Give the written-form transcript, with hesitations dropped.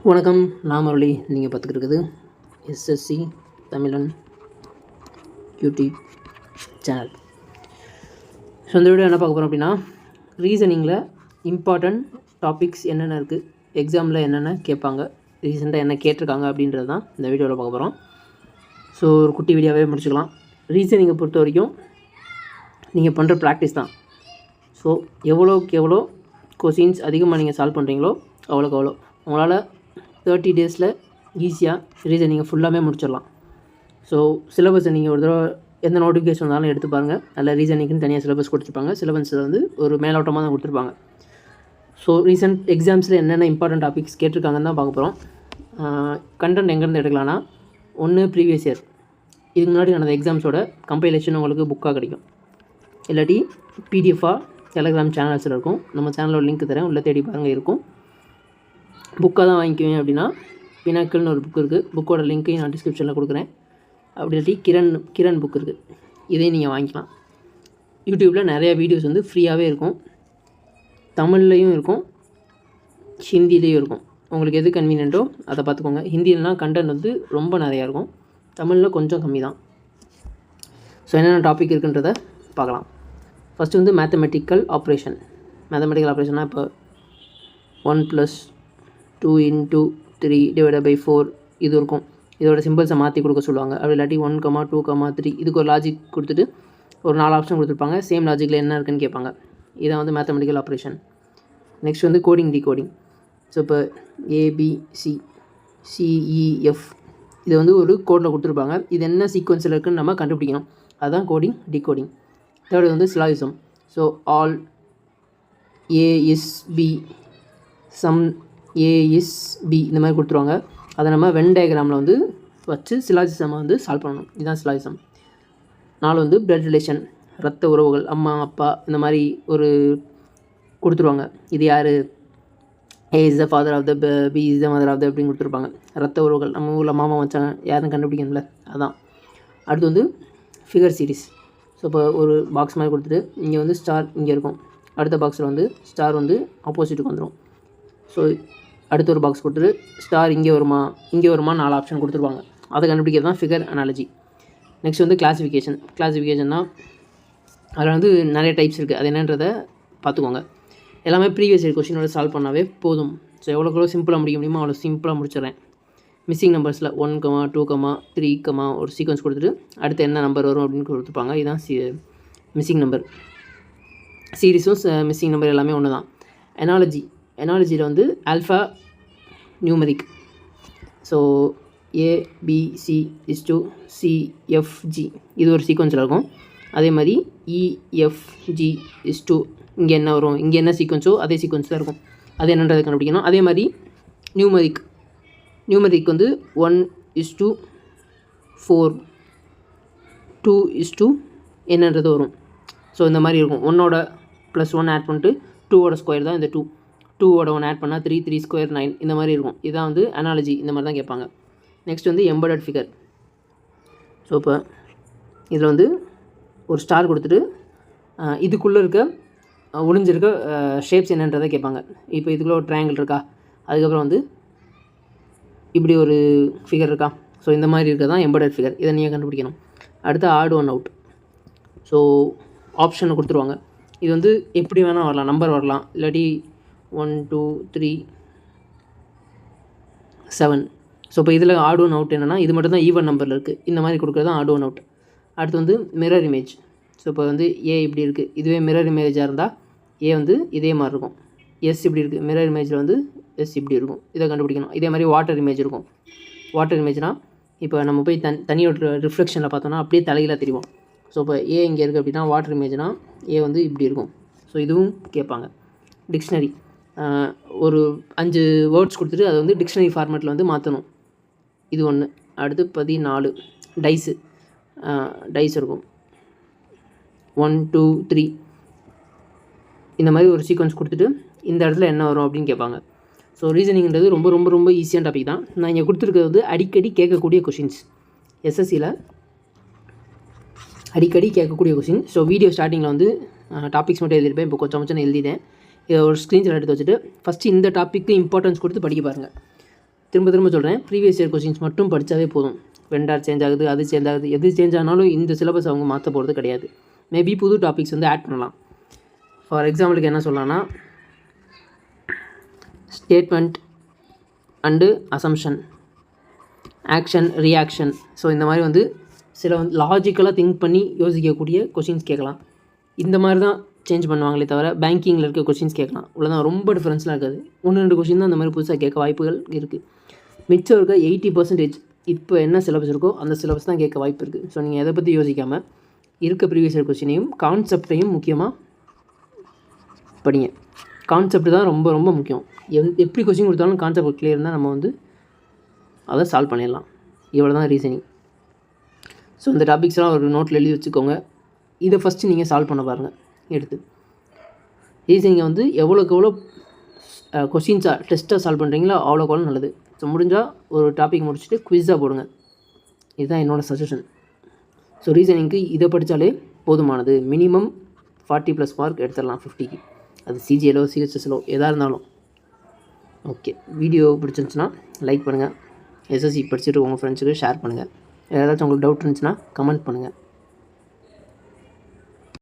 வணக்கம், நான் முரளி. நீங்கள் பார்த்துக்கிட்டு இருக்குது எஸ்எஸ்சி தமிழன் யூடியூப் சேனல். ஸோ இந்த வீடியோ என்ன பார்க்க போகிறோம் அப்படின்னா, ரீசனிங்கில் இம்பார்ட்டண்ட் டாபிக்ஸ் என்னென்ன இருக்குது, எக்ஸாமில் என்னென்ன கேட்பாங்க, ரீசெண்டாக என்ன கேட்டிருக்காங்க அப்படின்றது தான் இந்த வீடியோவில் பார்க்க போகிறோம். ஸோ ஒரு குட்டி வீடியோவே முடிச்சுக்கலாம். ரீசனிங்கை பொறுத்த வரைக்கும் நீங்கள் பண்ணுற ப்ராக்டிஸ் தான். ஸோ எவ்வளோக்கு எவ்வளோ கொஷின்ஸ் அதிகமாக நீங்கள் சால்வ் பண்ணுறீங்களோ அவ்வளோக்கு அவ்வளோ உங்களால் 30 டேஸில் ஈஸியாக ரீசனிங்கை ஃபுல்லாமே முடிச்சிடலாம். ஸோ சிலபஸை நீங்கள் ஒரு தடவை எந்த நோட்டிஃபிகேஷன் வந்தாலும் எடுத்து பாருங்கள். அதில் ரீசனிங்னு தனியாக சிலபஸ் கொடுத்துருப்பாங்க. சிலபஸில் வந்து ஒரு மேலோட்டமாக தான் கொடுத்துருப்பாங்க. ஸோ ரீசெண்ட் எக்ஸாம்ஸில் என்னென்ன இம்பார்ட்டன்ட் டாபிக்ஸ் கேட்டிருக்காங்கன்னு தான் பார்க்க போகிறோம். கண்டென்ட் எங்கேருந்து எடுக்கலான்னா, ஒன்று ப்ரீவியஸ் இயர் இதுக்கு முன்னாடி நடந்த எக்ஸாம்ஸோட கம்பைலேஷன் உங்களுக்கு புக்காக கிடைக்கும், இல்லாட்டி பிடிஎஃபாக டெலகிராம் சேனல்ஸில் இருக்கும். நம்ம சேனலோட லிங்க் தரேன், உள்ளே தேடி பாருங்கள் இருக்கும். புக்காக தான் வாங்கிக்குவேன் அப்படின்னா பினாக்கிள்னு ஒரு புக் இருக்குது. புக்கோட லிங்க்கையும் நான் டிஸ்கிரிப்ஷனில் கொடுக்குறேன். அப்படி இல்லாட்டி கிரண் புக் இருக்குது, இதையும் நீங்கள் வாங்கிக்கலாம். யூடியூப்பில் நிறையா வீடியோஸ் வந்து ஃப்ரீயாகவே இருக்கும். தமிழ்லையும் இருக்கும், ஹிந்திலேயும் இருக்கும். உங்களுக்கு எது கன்வீனியன்ட்டோ அதை பார்த்துக்கோங்க. ஹிந்திலலாம் கண்டென்ட் வந்து ரொம்ப நிறையா இருக்கும், தமிழில் கொஞ்சம் கம்மி தான். ஸோ என்னென்ன டாபிக் இருக்குன்றதை பார்க்கலாம். ஃபஸ்ட்டு வந்து மேத்தமெட்டிக்கல் ஆப்ரேஷன். மேத்தமெட்டிக்கல் ஆப்ரேஷன்னா இப்போ 1 + 2 × 3 / 4 இது இருக்கும். இதோட சிம்பிள்ஸை மாற்றி கொடுக்க சொல்லுவாங்க. அப்படி இல்லாட்டி 1, 2, 3 இதுக்கு ஒரு லாஜிக் கொடுத்துட்டு ஒரு 4 ஆப்ஷன் கொடுத்துருப்பாங்க. சேம் லாஜிக்கில் என்ன இருக்குன்னு கேட்பாங்க. இதான் வந்து மேத்தமெட்டிக்கல் ஆப்ரேஷன். நெக்ஸ்ட் வந்து கோடிங் டிகோடிங். ஸோ இப்போ ஏபிசி சிஇஎஃப் இது வந்து ஒரு கோடில் கொடுத்துருப்பாங்க. இது என்ன சீக்வன்ஸில் இருக்குன்னு நம்ம கண்டுபிடிக்கணும். அதுதான் கோடிங் டிகோடிங். தேர்டு வந்து syllogism. So all, A is B, some A is B இந்த மாதிரி கொடுத்துருவாங்க. அதை நம்ம வென் டயக்ராமில் வந்து வச்சு சிலாஜிசமை வந்து சால்வ் பண்ணணும். இதுதான் சிலாஜிசம். 4 வந்து பிளட் ரிலேஷன், ரத்த உறவுகள், அம்மா அப்பா இந்த மாதிரி ஒரு கொடுத்துருவாங்க. இது யார், A is the father of the, B is the mother of the அப்படின்னு கொடுத்துருப்பாங்க. ரத்த உறவுகள், நம்ம ஊரில் மாமா வச்சாங்க யாருன்னு கண்டுபிடிக்கணும்ல, அதான். அடுத்து வந்து ஃபிகர் சீரிஸ். ஸோ இப்போ ஒரு பாக்ஸ் மாதிரி கொடுத்துட்டு இங்கே வந்து ஸ்டார் இங்கே இருக்கும். அடுத்த பாக்ஸில் வந்து ஸ்டார் வந்து ஆப்போசிட்டுக்கு வந்துடும். ஸோ அடுத்த ஒரு பாக்ஸ் கொடுத்துட்டு ஸ்டார் இங்கே வருமா 4 ஆப்ஷன் கொடுத்துருப்பாங்க. அதை கண்டுபிடிக்கிறது தான் ஃபிகர் அனாலஜி. நெக்ஸ்ட் வந்து கிளாஸிஃபிகேஷன்னா அதில் வந்து நிறைய டைப்ஸ் இருக்குது. அது என்னன்றதை பார்த்துக்கோங்க. எல்லாமே ப்ரீவியஸ் இயர் கொஸ்டினோட சால்வ் பண்ணாவே போதும். ஸோ எவ்வளோ சிம்பிளாக முடிக்க முடியுமோ அவ்வளோ சிம்பிளாக முடிச்சிடறேன். மிஸ்ஸிங் நம்பர்ஸில் 1, 2, 3, ஒரு சீக்வன்ஸ் கொடுத்துட்டு அடுத்து என்ன நம்பர் வரும் அப்படின்னு கொடுத்துருப்பாங்க. இதுதான் மிஸ்ஸிங் நம்பர். சீரிஸும் மிஸ்ஸிங் நம்பர் எல்லாமே ஒன்று தான். எனாலஜியில் வந்து alpha numeric. So ABC is to CFG இது ஒரு சீக்வன்ஸில் இருக்கும். அதே மாதிரி இஎஃப்ஜி இஸ் டு இங்கே என்ன வரும், இங்கே என்ன சீக்வன்ஸோ அதே சீக்வன்ஸில் இருக்கும். அது என்னன்றதை கண்டுபிடிக்கணும். அதே மாதிரி நியூமரிக் வந்து 1:4, 2:2 என்னன்றது வரும். ஸோ இந்த மாதிரி இருக்கும். 1ஓட +1 ஆட் பண்ணிட்டு 2ஓட ஸ்கொயர் தான் இந்த 2ஓட 1 ஆட் பண்ணால் 3, 3² 9 இந்த மாதிரி இருக்கும். இதான் வந்து அனாலஜி. இந்த மாதிரி தான் கேட்பாங்க. நெக்ஸ்ட் வந்து எம்பெடட் ஃபிகர். ஸோ இப்போ இதில் வந்து ஒரு ஸ்டார் கொடுத்துட்டு இதுக்குள்ளே இருக்க ஒளிஞ்சிருக்க ஷேப்ஸ் என்னன்றதை கேட்பாங்க. இப்போ இதுக்குள்ளே ஒரு ட்ரையாங்கிள் இருக்கா, அதுக்கப்புறம் வந்து இப்படி ஒரு ஃபிகர் இருக்கா. ஸோ இந்த மாதிரி இருக்க தான் எம்பெடட் ஃபிகர். இதை நீங்கள் கண்டுபிடிக்கணும். அடுத்து ஆட் ஒன் அவுட். ஸோ ஆப்ஷனை கொடுத்துருவாங்க. இது வந்து எப்படி வேணால் வரலாம், நம்பர் வரலாம், இல்லாட்டி 1, 2, 3, 7. ஸோ இப்போ இதில் ஆட் ஒன் அவுட் என்னென்னா இது மட்டும் தான் ஈவன் நம்பரில் இருக்குது. இந்த மாதிரி கொடுக்குறது தான் ஆட் ஒன் அவுட். அடுத்து வந்து மிரர் இமேஜ். ஸோ இப்போ வந்து ஏ இப்படி இருக்குது, இதுவே மிரர் இமேஜாக இருந்தால் ஏ வந்து இதே மாதிரி இருக்கும். எஸ் இப்படி இருக்குது, மிரர் இமேஜில் வந்து எஸ் இப்படி இருக்கும். இதை கண்டுபிடிக்கணும். இதே மாதிரி வாட்டர் இமேஜ் இருக்கும். வாட்டர் இமேஜ்னால் இப்போ நம்ம போய் தண்ணியோட ரிஃப்ளெக்ஷனில் பார்த்தோன்னா அப்படியே தலையில் தெரியும். ஸோ இப்போ ஏ இங்கே இருக்குது அப்படின்னா வாட்டர் இமேஜ்னால் ஏ வந்து இப்படி இருக்கும். ஸோ இதுவும் கேட்பாங்க. டிக்ஷனரி ஒரு 5 வேர்ட்ஸ் கொடுத்துட்டு அதை வந்து டிக்ஷனரி ஃபார்மேட்டில் வந்து மாற்றணும். இது ஒன்று. அடுத்து 14 டைஸ் இருக்கும். 1, 2, 3 இந்த மாதிரி ஒரு சீக்வன்ஸ் கொடுத்துட்டு இந்த இடத்துல என்ன வரும் அப்படின்னு கேட்பாங்க. ஸோ ரீசனிங்கிறது ரொம்ப ரொம்ப ரொம்ப ஈஸியான டாபிக் தான். நான் இங்கே கொடுத்துருக்கிறது வந்து அடிக்கடி கேட்கக்கூடிய கொஷின்ஸ், எஸ்எஸ்சியில் அடிக்கடி கேட்கக்கூடிய கொஷின். ஸோ வீடியோ ஸ்டார்டிங்கில் வந்து டாபிக்ஸ் மட்டும் எழுதியிருப்பேன். இப்போ கொஞ்சம் எழுதிட்டேன். இதை ஒரு ஸ்க்ரீன்ஷாட் எடுத்து வச்சுட்டு ஃபஸ்ட்டு இந்த டாப்பிக்கு இம்பார்ட்டன்ஸ் கொடுத்து படிக்க பாருங்கள். திரும்ப திரும்ப சொல்கிறேன், ப்ரீவியஸ் இயர் கொஸ்டின்ஸ் மட்டும் படித்தாவே போதும். வெண்டார் சேஞ்ச் ஆகுது, அது சேஞ்ச் ஆகுது, எது சேஞ்ச் ஆனாலும் இந்த சிலபஸ் அவங்க மாற்ற போகிறது கிடையாது. மேபி புது டாபிக்ஸ் வந்து ஆட் பண்ணலாம். ஃபார் எக்ஸாம்பிளுக்கு என்ன சொல்லலாம்னா, statement and assumption, action, reaction. So இந்த மாதிரி வந்து சில வந்து லாஜிக்கலாக திங்க் பண்ணி யோசிக்கக்கூடிய கொஷின்ஸ் கேட்கலாம். இந்த மாதிரி தான் சேஞ்ச் பண்ணுவாங்களே தவிர பேங்கிங்கில் இருக்க கொஷின்ஸ் கேட்கலாம். இவ்வளோதான், ரொம்ப டிஃப்ரென்ஸ்லாம் இருக்காது. 1-2 கொஷின் தான் அந்த மாதிரி புதுசாக கேட்க வாய்ப்புகள் இருக்குது. மிச்சம் இருக்க 80% இப்போ என்ன சிலபஸ் இருக்கோ அந்த சிலபஸ் தான் கேட்க வாய்ப்பு இருக்குது. ஸோ நீங்கள் எதை பற்றி யோசிக்காமல் இருக்க ப்ரீவியஸ் இயர் கொஸ்டினையும் கான்செப்டையும் முக்கியமாக படிங்க. கான்செப்ட் தான் ரொம்ப ரொம்ப முக்கியம். எப்படி கொஸ்டின் கொடுத்தாலும் கான்செப்ட் கிளியர் இருந்தால் நம்ம வந்து அதை சால்வ் பண்ணிடலாம். இவ்வளோ தான் ரீசனிங். ஸோ இந்த டாபிக்ஸ்லாம் ஒரு நோட்டில் எழுதி வச்சுக்கோங்க. இதை ஃபஸ்ட்டு நீங்கள் சால்வ் பண்ண பாருங்கள் எடுத்து. ரீசனிங்கை வந்து எவ்வளோக்கு எவ்வளோ கொஸ்டின்ஸாக டெஸ்ட்டாக சால்வ் பண்ணுறீங்களோ அவ்வளோக்கு அவ்வளோ நல்லது. ஸோ முடிஞ்சால் ஒரு டாபிக் முடிச்சுட்டு குவிஸாக போடுங்க. இதுதான் என்னோடய சஜஷன். ஸோ ரீசனிங்க்கு இதை படித்தாலே போதுமானது. மினிமம் 40+ மார்க் எடுத்துடலாம் 50க்கு. அது சிஜிஎலோ சிஹெச்எஸ்லோ எதாக இருந்தாலும் ஓகே. வீடியோ பிடிச்சிருந்துச்சுன்னா லைக் பண்ணுங்கள். எஸ்எஸ்சி படிச்சுட்டு உங்கள் ஃப்ரெண்ட்ஸுக்கு ஷேர் பண்ணுங்கள். ஏதாச்சும் உங்களுக்கு டவுட் இருந்துச்சுன்னா கமெண்ட் பண்ணுங்கள்.